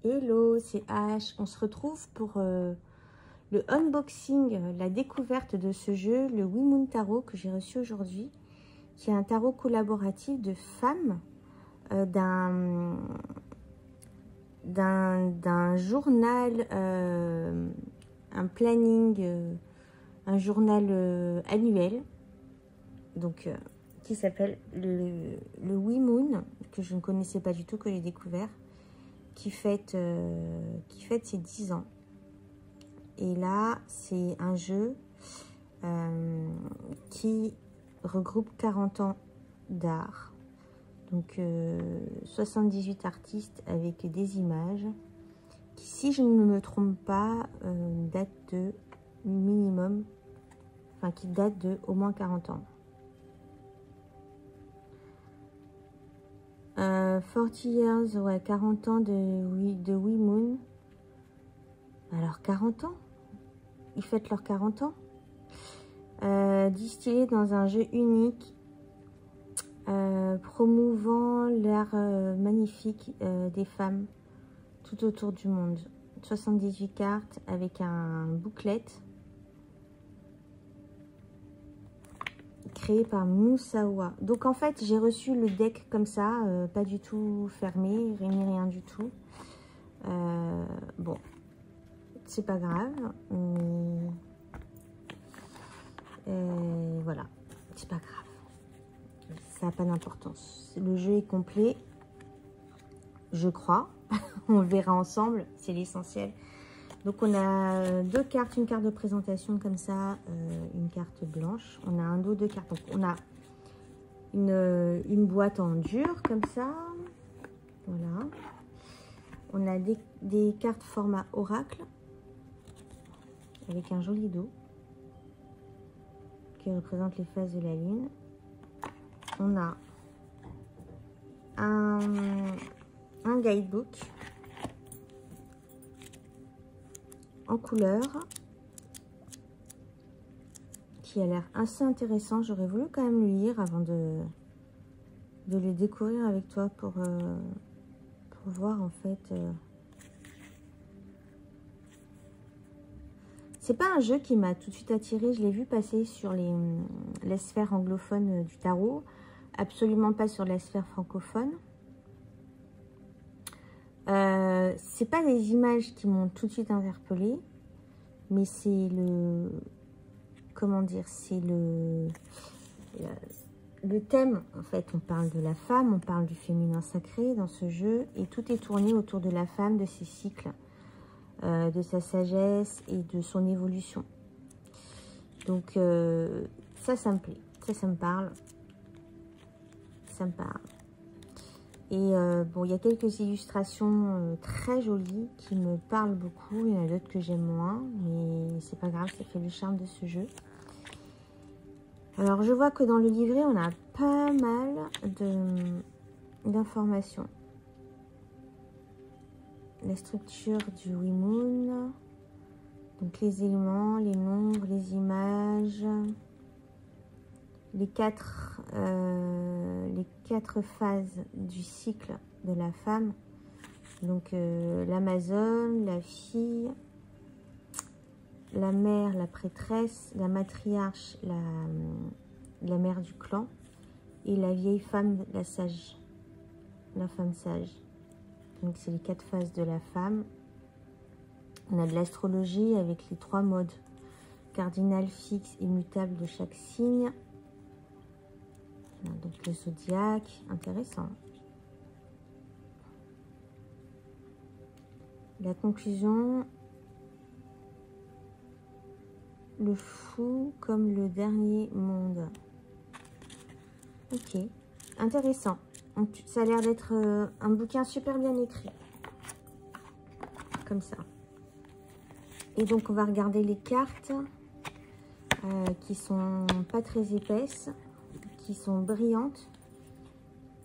Hello, c'est H. On se retrouve pour le unboxing, la découverte de ce jeu, le We Moon Tarot que j'ai reçu aujourd'hui, qui est un tarot collaboratif de femmes d'un journal, un planning, un journal annuel, donc qui s'appelle le We Moon, que je ne connaissais pas du tout, que j'ai découvert, qui fête ses 10 ans. Et là, c'est un jeu qui regroupe 40 ans d'art. Donc, 78 artistes avec des images qui, si je ne me trompe pas, datent de minimum, enfin, qui datent de au moins 40 ans. 40 years, ouais, 40 ans de We Moon. Alors, 40 ans, ils fêtent leurs 40 ans. Distillé dans un jeu unique, promouvant l'art magnifique des femmes tout autour du monde. 78 cartes avec un booklet créé par Moussaoua. Donc en fait, j'ai reçu le deck comme ça, pas du tout fermé, ni rien du tout. Bon, c'est pas grave, mais voilà, c'est pas grave. Ça n'a pas d'importance. Le jeu est complet, je crois. On le verra ensemble, c'est l'essentiel. Donc on a deux cartes, une carte de présentation comme ça, une carte blanche. On a un dos de cartes. Donc on a une boîte en dur comme ça. Voilà. On a des cartes format oracle avec un joli dos qui représente les phases de la lune. On a un guidebook en couleur qui a l'air assez intéressant. J'aurais voulu quand même le lire avant de le découvrir avec toi pour voir en fait. C'est pas un jeu qui m'a tout de suite attiré. Je l'ai vu passer sur les sphères anglophones du tarot, absolument pas sur la sphère francophone. C'est pas les images qui m'ont tout de suite interpellée, mais c'est le, comment dire, c'est le thème. En fait, on parle de la femme, on parle du féminin sacré dans ce jeu, et tout est tourné autour de la femme, de ses cycles, de sa sagesse et de son évolution. Donc ça me plaît, ça me parle, ça me parle. Et bon, il y a quelques illustrations très jolies qui me parlent beaucoup. Il y en a d'autres que j'aime moins, mais c'est pas grave, ça fait le charme de ce jeu. Alors, je vois que dans le livret, on a pas mal d'informations. La structure du We Moon, donc les éléments, les nombres, les images, les quatre phases du cycle de la femme, donc l'Amazone, la fille, la mère, la prêtresse, la matriarche, la mère du clan, et la vieille femme, la sage, la femme sage. Donc c'est les 4 phases de la femme. On a de l'astrologie avec les 3 modes cardinal, fixe et mutable de chaque signe. Donc le zodiaque, intéressant. La conclusion, le fou comme le dernier monde. Ok, intéressant. Ça a l'air d'être un bouquin super bien écrit. Comme ça. Et donc on va regarder les cartes qui sont pas très épaisses, qui sont brillantes,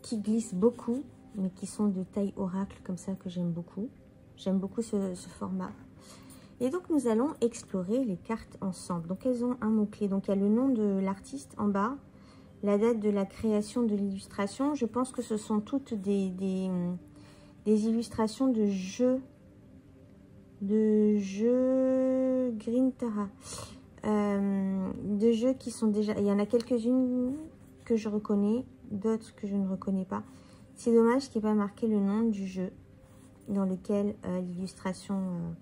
qui glissent beaucoup, mais qui sont de taille oracle, comme ça, que j'aime beaucoup. J'aime beaucoup ce format. Et donc, nous allons explorer les cartes ensemble. Donc, elles ont un mot-clé. Donc, il y a le nom de l'artiste en bas, la date de la création de l'illustration. Je pense que ce sont toutes des des illustrations de jeux Green Tara, de jeux qui sont déjà, il y en a quelques-unes que je reconnais, d'autres que je ne reconnais pas. C'est dommage qu'il n'y ait pas marqué le nom du jeu dans lequel l'illustration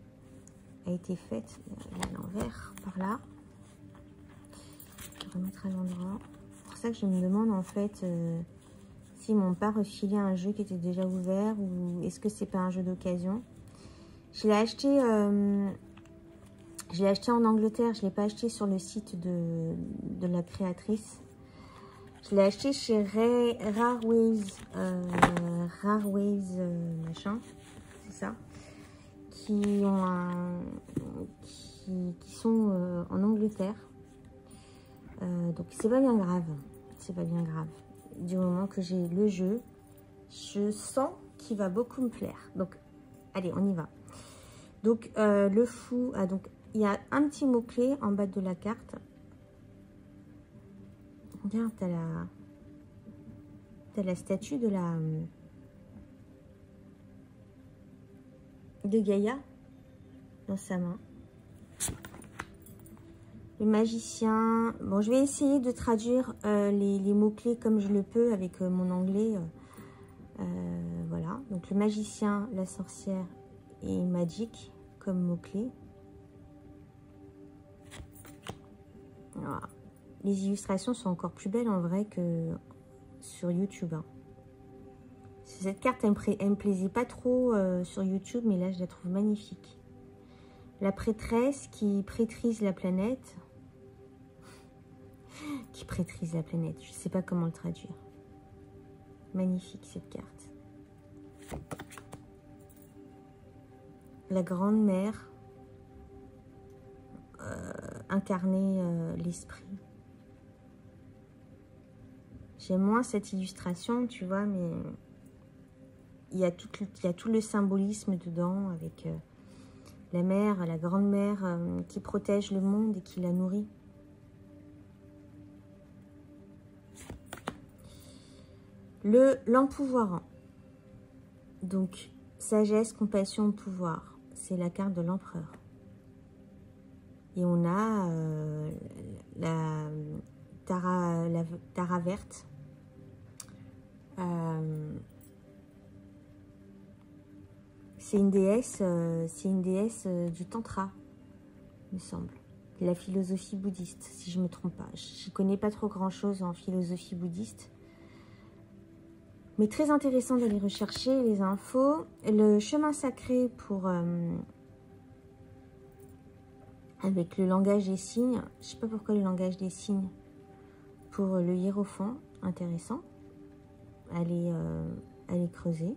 a été faite. À l'envers, par là. Je vais remettre à l'endroit. C'est pour ça que je me demande en fait s'ils m'ont pas refilé un jeu qui était déjà ouvert ou est-ce que c'est pas un jeu d'occasion. Je l'ai acheté en Angleterre, je ne l'ai pas acheté sur le site de la créatrice. Je l'ai acheté chez Rare Waves, machin, c'est ça, qui sont en Angleterre. Donc c'est pas bien grave, c'est pas bien grave. Du moment que j'ai le jeu, je sens qu'il va beaucoup me plaire. Donc allez, on y va. Donc le fou, donc il y a un petit mot-clé en bas de la carte. Regarde, t'as la statue de Gaïa dans sa main. Le magicien. Bon, je vais essayer de traduire les mots-clés comme je le peux avec mon anglais. Voilà. Donc le magicien, la sorcière et magic comme mots-clés. Voilà. Les illustrations sont encore plus belles en vrai que sur YouTube. Hein. Cette carte, elle me plaisait pas trop sur YouTube, mais là, je la trouve magnifique. La prêtresse qui prêtrise la planète. Qui prêtrise la planète. Je sais pas comment le traduire. Magnifique, cette carte. La grande mère. Incarner l'esprit. J'aime moins cette illustration, tu vois, mais il y a tout le symbolisme dedans avec la mère, la grande-mère qui protège le monde et qui la nourrit. L'empouvoirant. Donc, sagesse, compassion, pouvoir. C'est la carte de l'empereur. Et on a la Tara verte. C'est une déesse du tantra, il me semble. De la philosophie bouddhiste, si je ne me trompe pas. Je ne connais pas trop grand-chose en philosophie bouddhiste. Mais très intéressant d'aller rechercher les infos. Le chemin sacré pour... avec le langage des signes. Je ne sais pas pourquoi le langage des signes. Pour le hiérophant, intéressant. Allez creuser.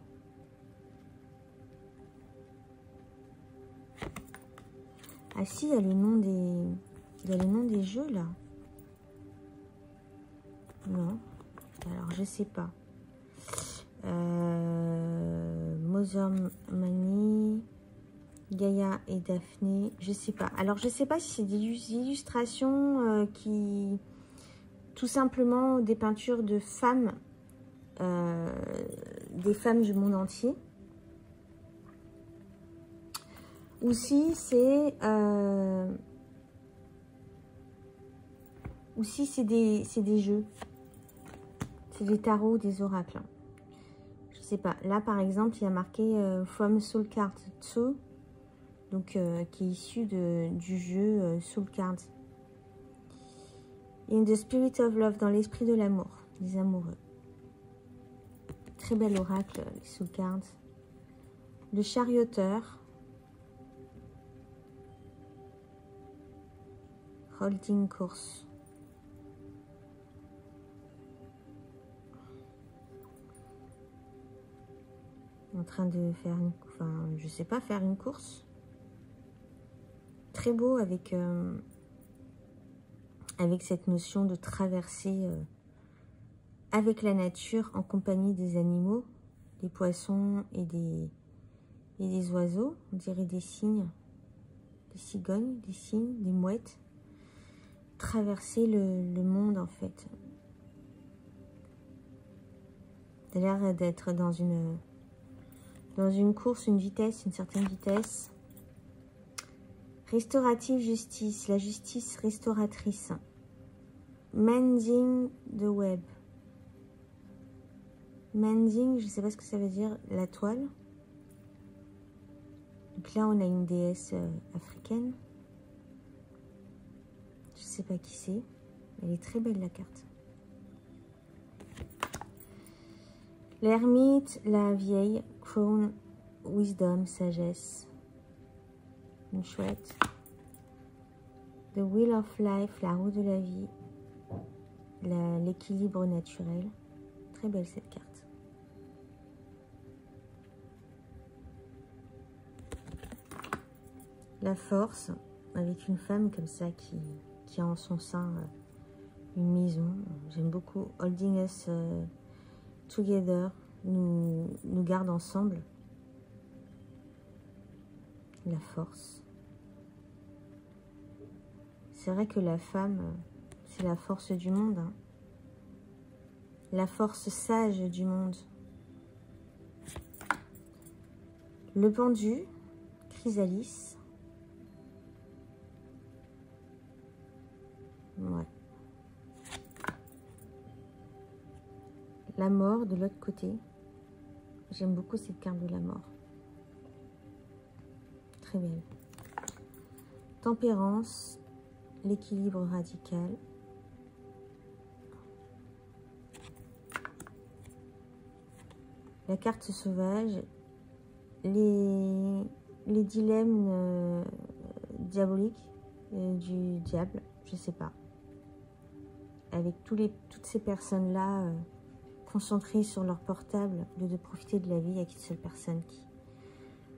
Ah si, il y a le nom des jeux là. Non. Alors je sais pas. Mother Mani, Gaïa et Daphné, je sais pas. Alors je sais pas si c'est des illustrations qui... Tout simplement des peintures de femmes, des femmes du monde entier. Ou si c'est des jeux. C'est des tarots, des oracles. Je sais pas. Là, par exemple, il y a marqué From Soul Card 2, donc qui est issu du jeu Soul Cards. In the Spirit of Love, dans l'esprit de l'amour, les amoureux. Très bel oracle, les Soul Cards. Le charioteur. Holding course. En train de faire une... Enfin, je sais pas, faire une course. Très beau avec cette notion de traverser avec la nature en compagnie des animaux, des poissons et des oiseaux. On dirait des cygnes, des cigognes, des cygnes, des mouettes. Traverser le monde en fait. Ça a l'air d'être dans Dans une course, une vitesse, une certaine vitesse. Restaurative justice, la justice restauratrice. Mending the web. Mending, je ne sais pas ce que ça veut dire, la toile. Donc là, on a une déesse africaine. Je ne sais pas qui c'est. Elle est très belle, la carte. L'ermite, la vieille, crown, wisdom, sagesse. Une chouette. The wheel of life, la roue de la vie. L'équilibre naturel. Très belle cette carte. La force, avec une femme comme ça qui a en son sein une maison. J'aime beaucoup. Holding us together, nous garde ensemble. La force. C'est vrai que la femme, c'est la force du monde. Hein. La force sage du monde. Le pendu, chrysalis. Ouais. La mort de l'autre côté. J'aime beaucoup cette carte de la mort. Très belle. Tempérance, l'équilibre radical. La carte sauvage, les dilemmes diaboliques du diable, je sais pas. Avec toutes ces personnes-là concentrées sur leur portable, de profiter de la vie, il n'y a qu'une seule personne qui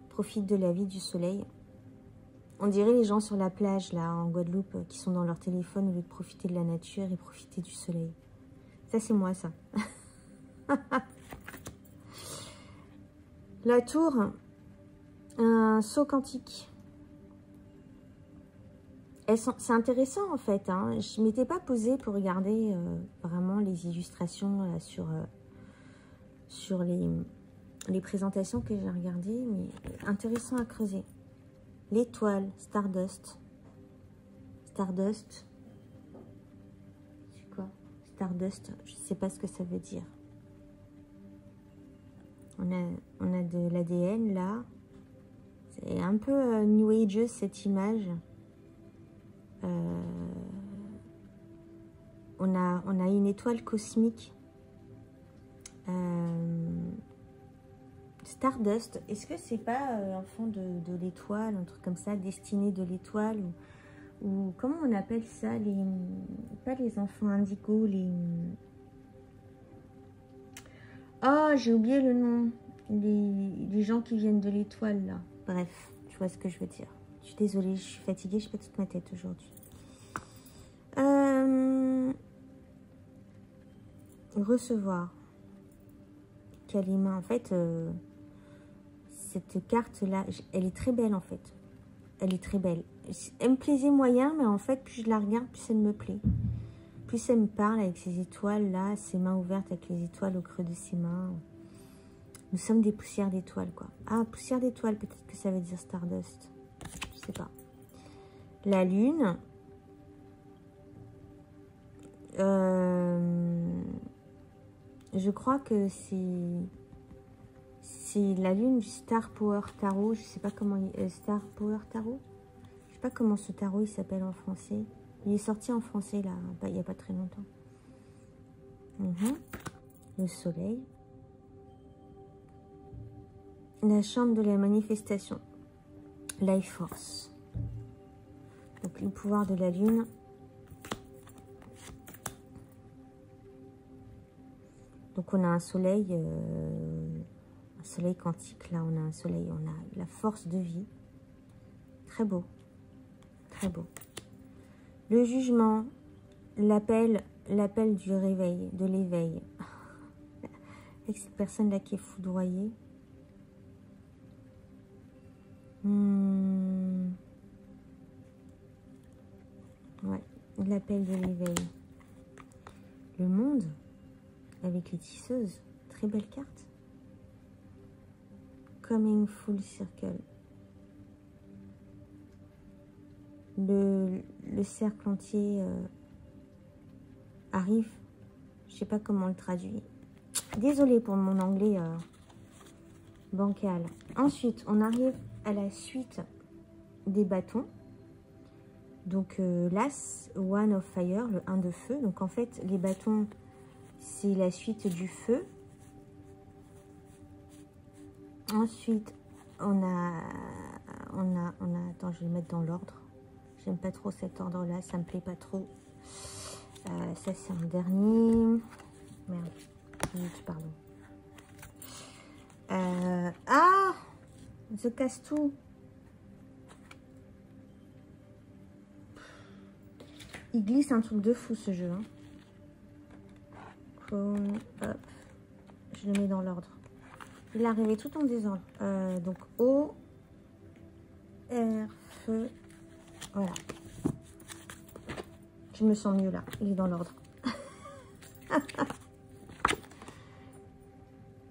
profite de la vie, du soleil. On dirait les gens sur la plage, là, en Guadeloupe, qui sont dans leur téléphone au lieu de profiter de la nature et profiter du soleil. Ça, c'est moi, ça. La tour, un saut quantique. C'est intéressant en fait. Hein. Je ne m'étais pas posée pour regarder vraiment les illustrations là, sur les présentations que j'ai regardées, mais intéressant à creuser. L'étoile, Stardust. Stardust. C'est quoi? Stardust, je ne sais pas ce que ça veut dire. On a de l'ADN là. C'est un peu New Age cette image. On a une étoile cosmique. Stardust, est-ce que c'est pas enfant de l'étoile, un truc comme ça, destiné de l'étoile ou comment on appelle ça, pas les enfants indigo, oh, j'ai oublié le nom, les gens qui viennent de l'étoile là. Bref, tu vois ce que je veux dire. Je suis désolée, je suis fatiguée, je n'ai pas toute ma tête aujourd'hui. Recevoir. Kalima, en fait, cette carte-là, elle est très belle en fait. Elle est très belle. Elle me plaisait moyen, mais en fait, plus je la regarde, plus elle me plaît. Plus elle me parle avec ses étoiles-là, ses mains ouvertes avec les étoiles au creux de ses mains. Nous sommes des poussières d'étoiles, quoi. Ah, poussière d'étoiles, peut-être que ça veut dire Stardust. Je sais pas. La lune. Je crois que c'est la lune du Star Power Tarot. Je sais pas comment Star Power Tarot. Je sais pas comment ce tarot il s'appelle en français. Il est sorti en français là, il n'y a pas très longtemps. Le soleil. La chambre de la manifestation. Life Force. Donc le pouvoir de la lune. Donc on a un soleil quantique. Là on a un soleil, on a la force de vie. Très beau. Très beau. Le jugement. L'appel du réveil, de l'éveil. Avec cette personne-là qui est foudroyée. Ouais, l'appel de l'éveil. Le monde, avec les tisseuses. Très belle carte. coming full circle. Le cercle entier arrive. Je sais pas comment le traduire. Désolée pour mon anglais bancal. Ensuite, on arrive à la suite des bâtons. Donc l'As, One of Fire, le 1 de feu. Donc en fait, les bâtons, c'est la suite du feu. Ensuite, on a... Attends, je vais le mettre dans l'ordre. J'aime pas trop cet ordre-là, ça me plaît pas trop. Ça, c'est un dernier. Merde, pardon. Ah, The casse tout. Il glisse un truc de fou, ce jeu. Hein. Chrome, hop. Je le mets dans l'ordre. Il est arrivé tout en désordre. Donc, O, R, feu. Voilà. Je me sens mieux là. Il est dans l'ordre.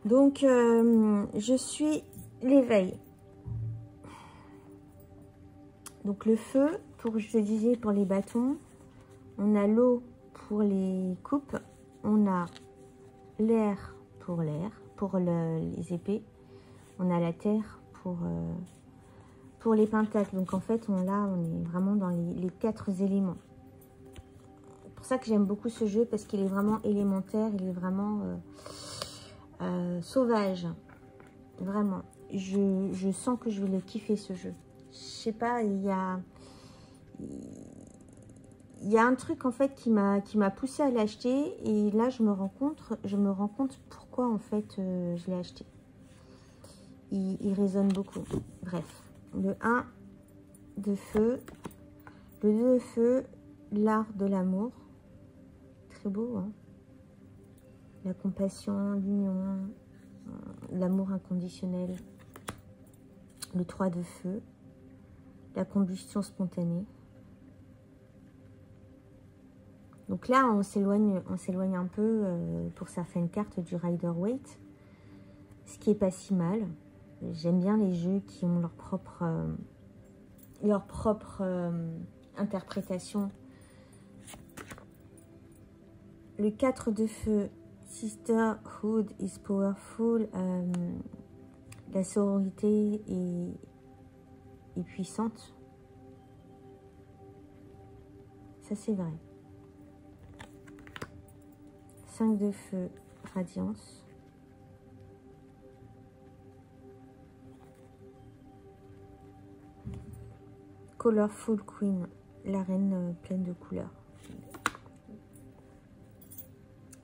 Donc, je suis l'éveil. Donc, le feu, je te disais, pour les bâtons. On a l'eau pour les coupes. On a l'air, pour les épées. On a la terre pour les pentacles. Donc, en fait, on est vraiment dans les 4 éléments. C'est pour ça que j'aime beaucoup ce jeu, parce qu'il est vraiment élémentaire. Il est vraiment sauvage. Vraiment. Je sens que je vais le kiffer, ce jeu. Je sais pas, il y a un truc en fait qui m'a poussé à l'acheter, et là je me rends compte pourquoi en fait je l'ai acheté. Il résonne beaucoup. Bref, le 1 de feu, le 2 de feu, l'art de l'amour, très beau, hein, la compassion, l'union, l'amour inconditionnel. Le 3 de feu, la combustion spontanée. Donc là, on s'éloigne un peu pour certaines cartes du Rider-Waite, ce qui est pas si mal. J'aime bien les jeux qui ont leur propre interprétation. Le 4 de feu, Sisterhood is powerful. La sororité est puissante. Ça, c'est vrai. 5 de feu, radiance. Colorful Queen, la reine pleine de couleurs.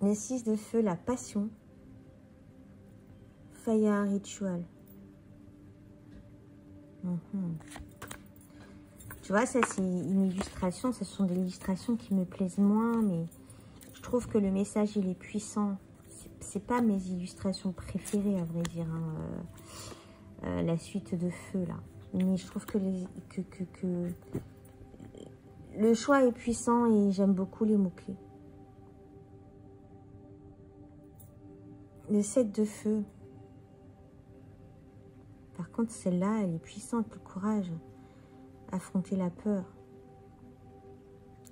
Les 6 de feu, la passion. Fire Ritual. Tu vois, ça c'est une illustration. Ce sont des illustrations qui me plaisent moins, mais je trouve que le message il est puissant. C'est pas mes illustrations préférées, à vrai dire, hein, la suite de feu là. Mais je trouve que le choix est puissant et j'aime beaucoup les mots-clés. Le 7 de feu. Par contre, celle-là, elle est puissante, le courage. Affronter la peur.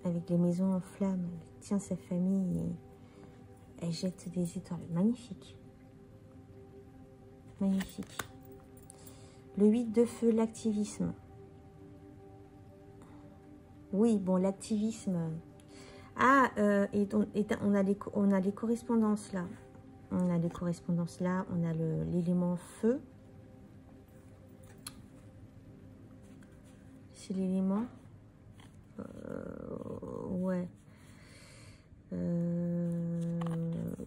Avec les maisons en flammes. Elle tient sa famille et elle jette des étoiles. Magnifique. Magnifique. Le 8 de feu, l'activisme. Oui, bon, l'activisme. Ah, on a les correspondances là. On a les correspondances là. On a l'élément feu. C'est l'élément. Ouais.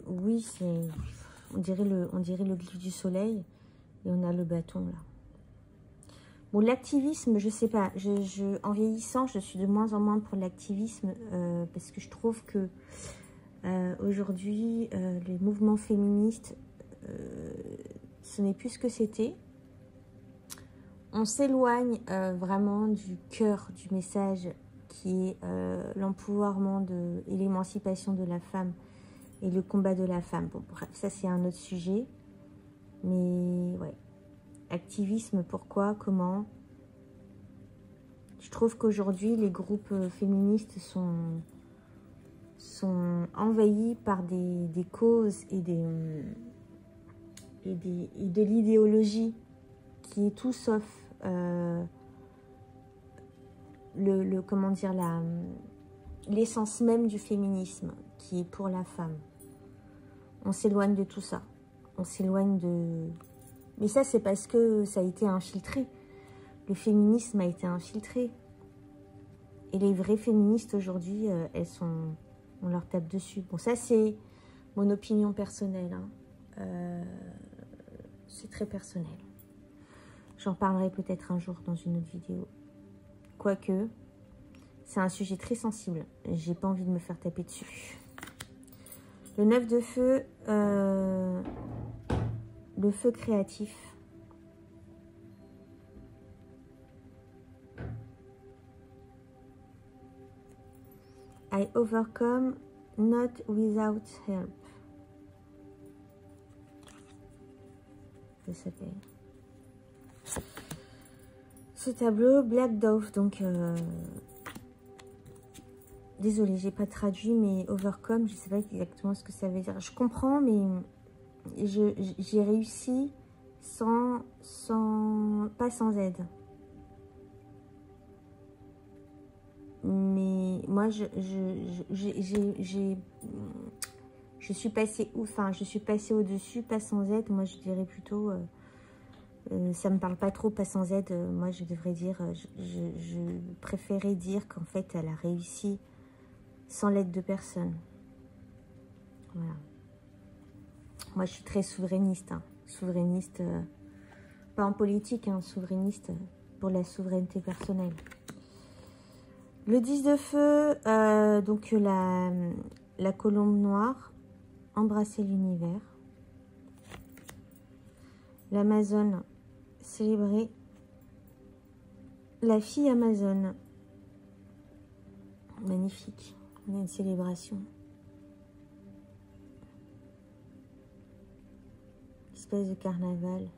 Oui, c'est. On dirait le glyphe du soleil. Et on a le bâton là. Bon, l'activisme, je sais pas. En vieillissant, je suis de moins en moins pour l'activisme parce que je trouve que aujourd'hui, les mouvements féministes, ce n'est plus ce que c'était. On s'éloigne vraiment du cœur du message qui est l'empouvoirment et l'émancipation de la femme et le combat de la femme. Bon, bref, ça c'est un autre sujet. Mais ouais. Activisme, pourquoi, comment? Je trouve qu'aujourd'hui, les groupes féministes sont envahis par des causes et de l'idéologie qui est tout sauf comment dire, l'essence même du féminisme, qui est pour la femme. On s'éloigne de tout ça. On s'éloigne de... Mais ça, c'est parce que ça a été infiltré. Le féminisme a été infiltré. Et les vraies féministes, aujourd'hui, on leur tape dessus. Bon, ça, c'est mon opinion personnelle. Hein. C'est très personnel. J'en parlerai peut-être un jour dans une autre vidéo. Quoique, c'est un sujet très sensible. J'ai pas envie de me faire taper dessus. Le 9 de feu, le feu créatif. I overcome not without help. Ça s'appelle. Ce tableau, Black Dove, donc désolée, j'ai pas traduit, mais overcome, je sais pas exactement ce que ça veut dire. Je comprends, mais j'ai réussi pas sans aide. Mais moi, je suis passée je suis passée au-dessus, pas sans aide. Moi, je dirais plutôt, ça me parle pas trop, pas sans aide. Moi, je devrais dire, je préférais dire qu'en fait, elle a réussi sans l'aide de personne. Voilà. Moi, je suis très souverainiste. Hein. Souverainiste, pas en politique, hein, souverainiste pour la souveraineté personnelle. Le 10 de feu, donc la colombe noire, embrasser l'univers. L'Amazone, célébrer. La fille Amazone, magnifique. On a une célébration. Espèce de carnaval.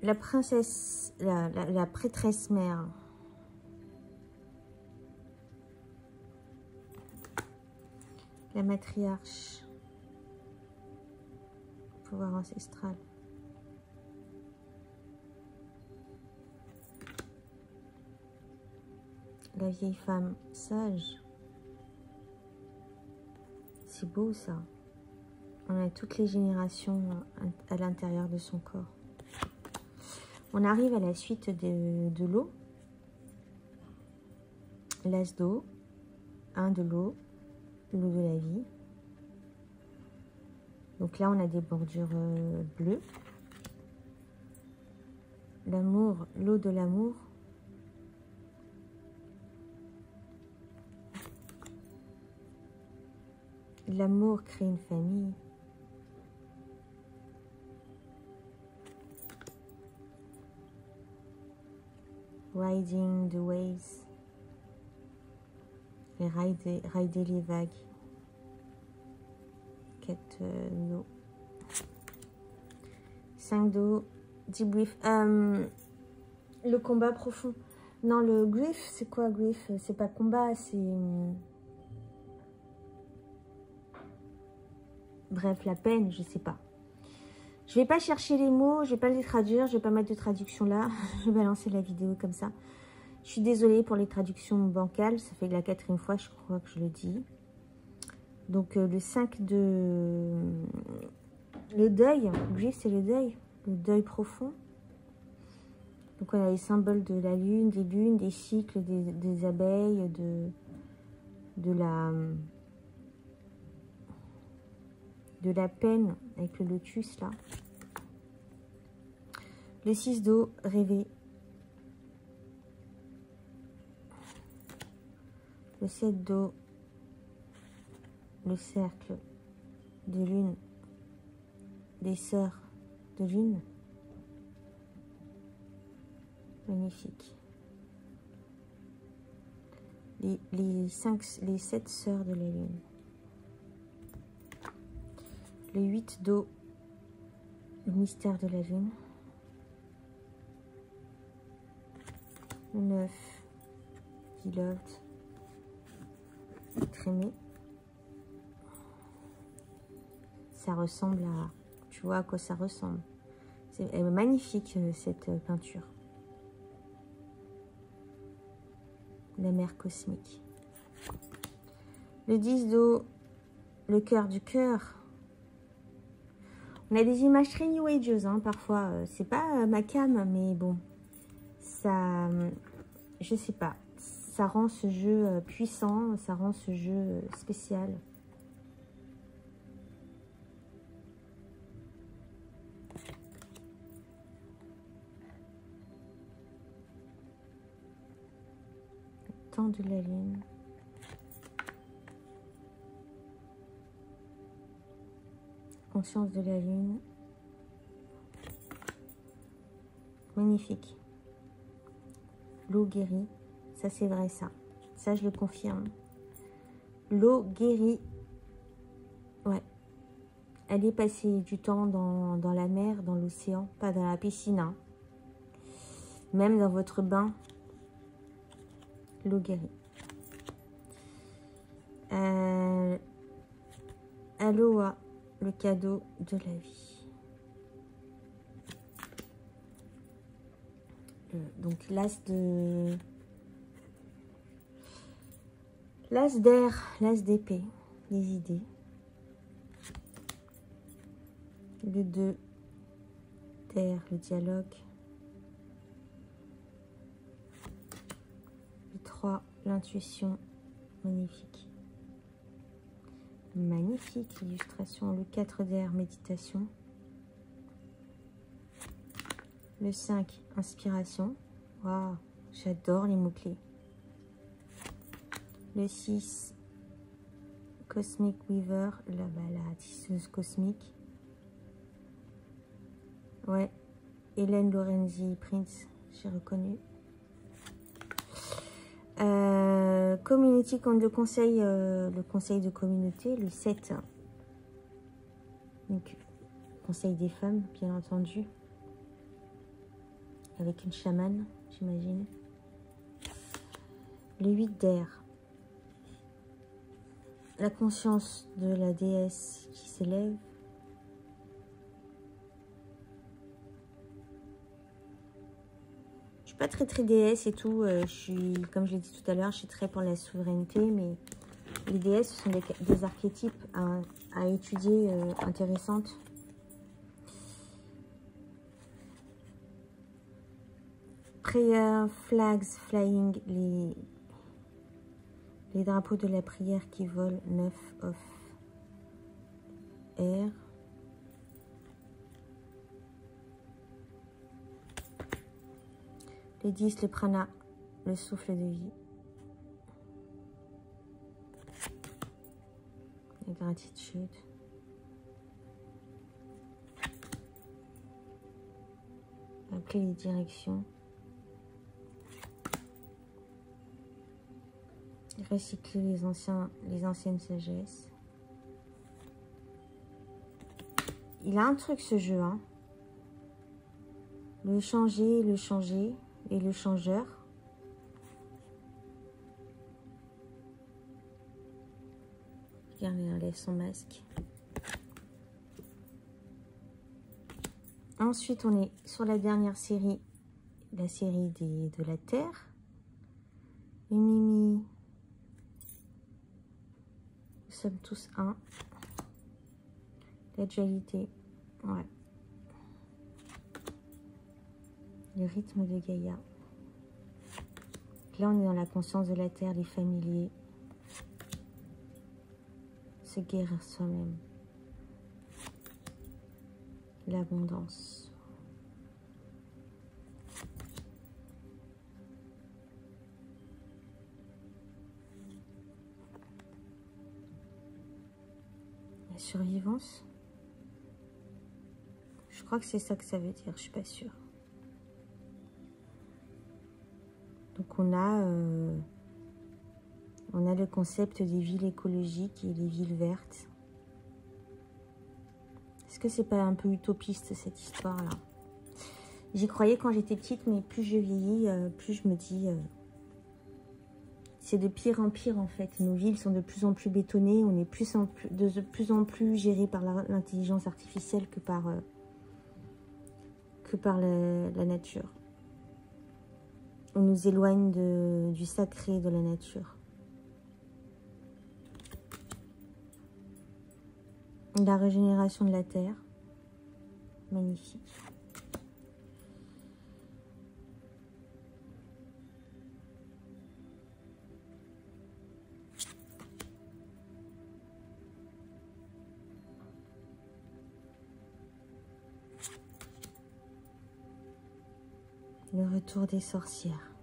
La princesse, la prêtresse mère. La matriarche. Pouvoir ancestral. La vieille femme sage. C'est beau ça. On a toutes les générations à l'intérieur de son corps. On arrive à la suite de l'eau. L'as d'eau. 1 de l'eau. L'eau de la vie. Donc là, on a des bordures bleues. L'amour, l'eau de l'amour. L'amour crée une famille. Riding the waves. Et rider les vagues. 4 d'eau. 5 d'eau. Debrief. Le combat profond. Non, le grief, c'est quoi grief? C'est pas combat, c'est... Bref, la peine, je sais pas. Je vais pas chercher les mots, je vais pas les traduire, je vais pas mettre de traduction là. Je vais lancer la vidéo comme ça. Je suis désolée pour les traductions bancales, ça fait la 4e fois, je crois que je le dis. Donc le 5 de... Le deuil, grief c'est le deuil profond. Donc on a les symboles de la lune, des cycles, des abeilles, de la peine avec le lotus là. Le 6 d'eau, rêver. Le 7 d'eau, le cercle de lune, des sœurs de lune. Magnifique. Les 7 sœurs de la lune. Le 8 d'eau, Le mystère de la lune. Le 9. Beloved. Être aimé. Ça ressemble à... Tu vois à quoi ça ressemble. Elle est magnifique, cette peinture. La mer cosmique. Le 10 d'eau, le cœur du cœur. On a des images très new ageuse, hein, parfois. C'est pas ma cam, mais bon. Ça, je sais pas. Ça rend ce jeu puissant, ça rend ce jeu spécial. Le temps de la lune. Conscience de la lune. Magnifique. L'eau guérit. Ça, c'est vrai, ça. Ça, je le confirme. L'eau guérit. Ouais. Allez passer du temps dans la mer, dans l'océan, pas dans la piscine. Hein. Même dans votre bain, l'eau guérit. Aloha, le cadeau de la vie. Donc l'as d'air, l'as d'épée, les idées. Le 2 d'air, le dialogue. Le 3, l'intuition, magnifique. Magnifique illustration. Le 4 d'air, méditation. Le 5, inspiration. Waouh, j'adore les mots-clés. Le 6, Cosmic Weaver, la tisseuse cosmique. Ouais, Hélène Lorenzi, Prince, j'ai reconnu. Community contre le conseil de communauté, le 7. Donc, conseil des femmes, bien entendu. Avec une chamane, j'imagine. Le 8 d'air. La conscience de la déesse qui s'élève. Je suis pas très déesse et tout. Je suis, comme je l'ai dit tout à l'heure, je suis très pour la souveraineté, mais les déesses, ce sont des archétypes à étudier, intéressantes. Prayer, flags, flying, les drapeaux de la prière qui volent, 9 of air. Les 10, le prana, le souffle de vie. La gratitude. Appeler les directions. Recycler les anciennes sagesses. Il a un truc ce jeu, hein. Le changer et le changeur. Regardez, elle enlève son masque. Ensuite, on est sur la dernière série, la série de la Terre. Et Mimi. Nous sommes tous un. La dualité. Ouais. Le rythme de Gaïa. Là, on est dans la conscience de la Terre, les familiers. Se guérir soi-même. L'abondance. La survivance. Je crois que c'est ça que ça veut dire, je suis pas sûre. Donc on a le concept des villes écologiques et les villes vertes. Est-ce que c'est pas un peu utopiste cette histoire-là? J'y croyais quand j'étais petite, mais plus je vieillis, plus je me dis... c'est de pire en pire en fait. Nos villes sont de plus en plus bétonnées, on est de plus en plus géré par l'intelligence artificielle que par la nature. On nous éloigne du sacré de la nature. La régénération de la terre. Magnifique. Le retour des sorcières.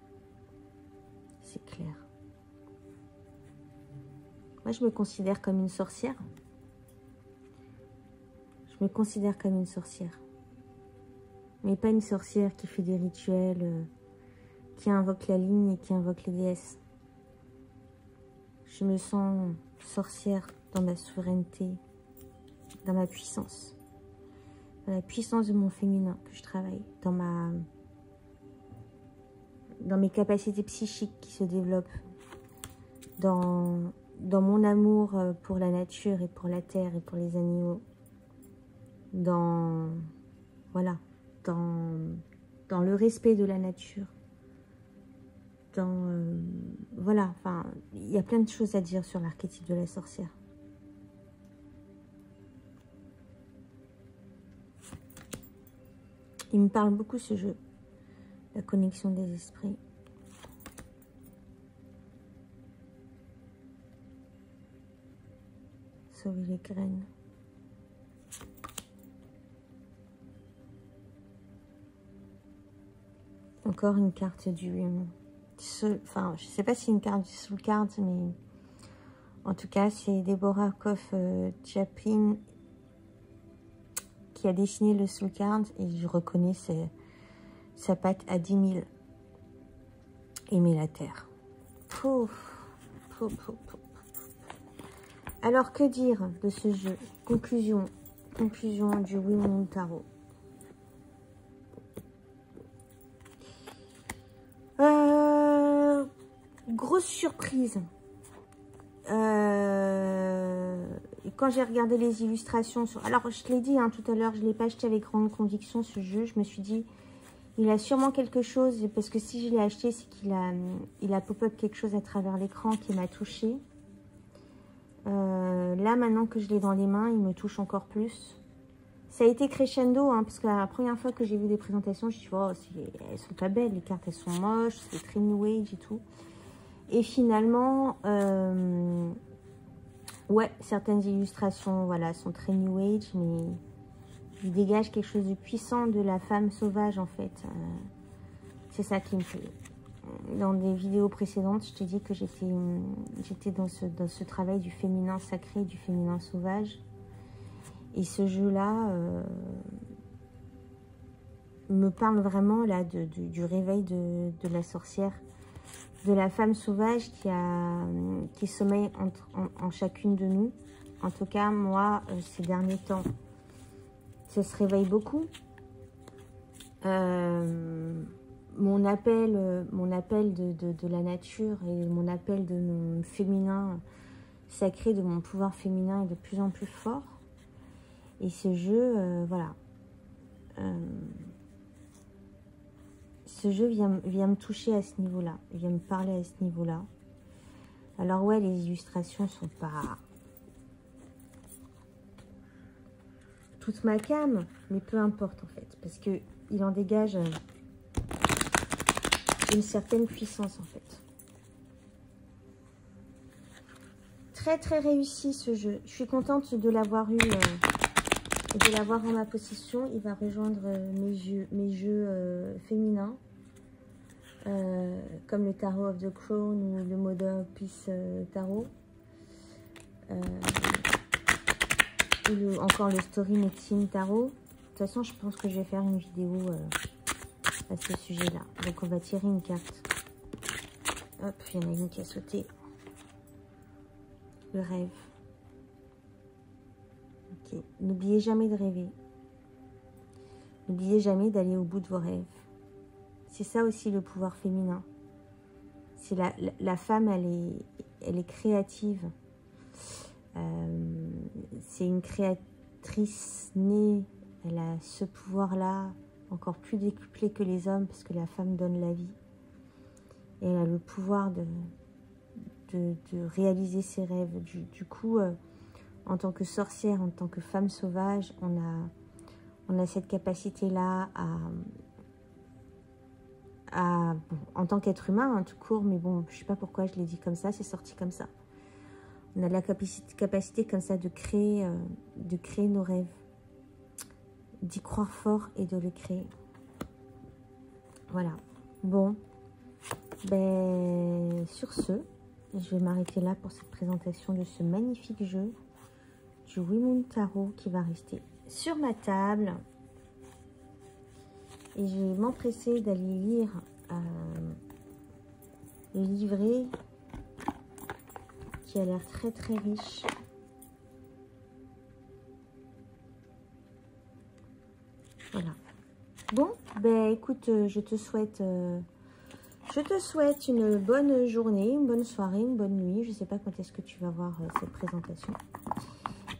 C'est clair. Moi, je me considère comme une sorcière. Je me considère comme une sorcière. Mais pas une sorcière qui fait des rituels, qui invoque la ligne et qui invoque les déesses. Je me sens sorcière dans ma souveraineté, dans ma puissance. Dans la puissance de mon féminin que je travaille. Dans mes capacités psychiques qui se développent. Dans mon amour pour la nature et pour la terre et pour les animaux. Voilà, dans le respect de la nature. Voilà, enfin, il y a plein de choses à dire sur l'archétype de la sorcière. Il me parle beaucoup ce jeu, la connexion des esprits. Sauver les graines. Encore une carte enfin, je sais pas si c'est une carte du Soul Card, mais en tout cas, c'est Deborah Koff Chaplin qui a dessiné le Soul Card et je reconnais sa patte à 10 000. Aimer la terre. Pouf, pouf, pouf, pouf. Alors, que dire de ce jeu? Conclusion du Women Tarot. Grosse surprise. Quand j'ai regardé les illustrations... Alors, je te l'ai dit tout à l'heure, je ne l'ai pas acheté avec grande conviction, ce jeu. Je me suis dit, il a sûrement quelque chose, parce que si je l'ai acheté, c'est qu'il a pop-up quelque chose à travers l'écran qui m'a touchée. Là, maintenant que je l'ai dans les mains, il me touche encore plus. Ça a été crescendo, parce que la première fois que j'ai vu des présentations, je me suis dit, oh, elles sont pas belles, les cartes, elles sont moches, c'est très new age et tout. Et finalement, ouais, certaines illustrations, voilà, sont très new age, mais ils dégagent quelque chose de puissant de la femme sauvage, en fait. C'est ça qui me plaît. Dans des vidéos précédentes, je te dis que j'étais dans ce travail du féminin sacré, du féminin sauvage. Et ce jeu-là me parle vraiment là du réveil de la sorcière, de la femme sauvage qui sommeille en chacune de nous. En tout cas, moi, ces derniers temps, ça se réveille beaucoup. Mon appel de la nature et mon appel de mon féminin sacré, de mon pouvoir féminin est de plus en plus fort. Et ce jeu, voilà. Ce jeu vient me toucher à ce niveau-là. Il vient me parler à ce niveau-là. Alors ouais, les illustrations sont pas toute ma came, mais peu importe en fait. Parce qu'il en dégage une certaine puissance en fait. Très très réussi ce jeu. Je suis contente de l'avoir eu... de l'avoir en ma possession. Il va rejoindre mes jeux féminins, comme le Tarot of the Crown ou le Mother Peace Tarot, ou encore le Story Medicine Tarot. De toute façon, je pense que je vais faire une vidéo à ce sujet-là. Donc, on va tirer une carte. Hop, il y en a une qui a sauté. Le rêve. Ok. Ok. N'oubliez jamais de rêver. N'oubliez jamais d'aller au bout de vos rêves. C'est ça aussi le pouvoir féminin. C'est la femme, elle est créative. C'est une créatrice née. Elle a ce pouvoir-là, encore plus décuplé que les hommes, parce que la femme donne la vie. Et elle a le pouvoir de réaliser ses rêves. Du coup, en tant que sorcière, en tant que femme sauvage, on a cette capacité-là bon, en tant qu'être humain, hein, tout court, mais bon, je ne sais pas pourquoi je l'ai dit comme ça, c'est sorti comme ça. On a la capacité comme ça de créer nos rêves, d'y croire fort et de les créer. Voilà. Bon, ben, sur ce, je vais m'arrêter là pour cette présentation de ce magnifique jeu du Oui Moon Tarot qui va rester sur ma table. Et je vais m'empresser d'aller lire le livret qui a l'air très très riche. Voilà. Bon, ben écoute, je te souhaite une bonne journée, une bonne soirée, une bonne nuit. Je ne sais pas quand est-ce que tu vas voir cette présentation.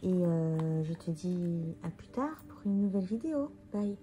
Et je te dis à plus tard pour une nouvelle vidéo. Bye.